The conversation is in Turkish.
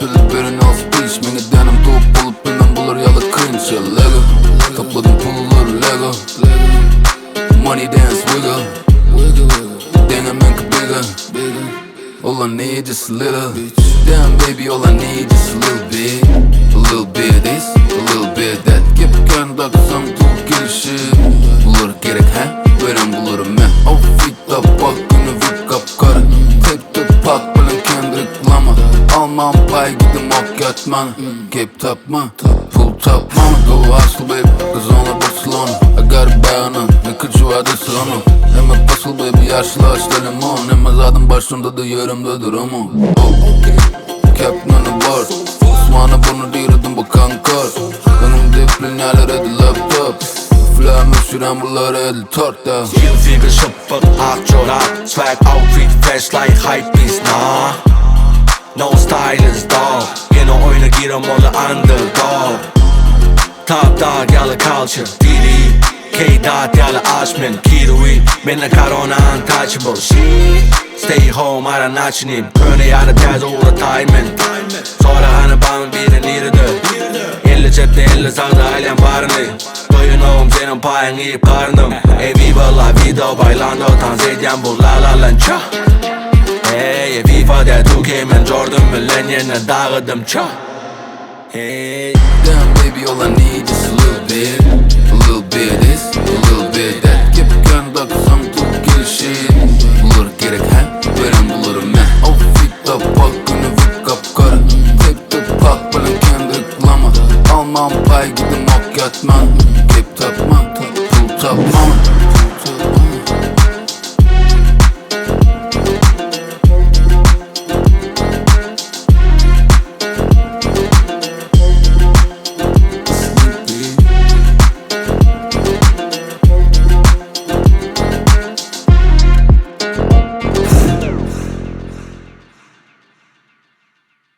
bilip beren az biç. Meňe denim top bolup bilmen bular ýaly cringe. Leggo, topladym pullary leggo. Money dance wiggle. Deňe meňki bigger. All I need is a little. Damn baby, all I need is a little bit. A little bit this, a little bit that. Gap-gara daksaň gelişip. Bulara gerek he, beren bularym me. Outfit'ta bak günü vip gap-gara. Topladym bilen Kendrick Lamar. Alman pay gidim ok yatman. Gap tapma, pull tapma. Go hustle baby, kız onlar Barcelona. I got a beata, ne kıçı vardı sırana. Hemen pasıl baby, yaşlı açlarım on. Hemen zaten başımda da yerimdedir ama. Captain var, Osman'a bunu diýmedim bu kankar. Benim diňleýäler edil laptop. Flamme süren bular edil torta. Figure şıppık, akçorak. Swag outfit fresh like hype beast, nah. No stylist dog. Yine oyuna girem ola underdog. Top dog ýaly culture, dili. K-dot ýaly aşmen, kiwi. Benle corona untouchable shit. Stay home ara naçinim. Köne ýaly täze uğra taymen. Sonra hanı bana birin liride. 50 cepte 50 sağda ailem barını. Doyunum senin payın iyip karnım. Viva la vida bailando dans edýän bularlarlança. Hey, FIFA de 2K men Jordan bilen ýene dağıdım ça. Hey, damn baby, all I need is a little bit. A little bit this, a little bit that. Gap-gara daksaň gelişip. Bulara gerek he, beren bularym me. Outfit'ta bak günü vip gap-gara. Topladym bilen Kendrick Lamar. Alman pay gidim ok yatman. Gap tapma, pull tapma.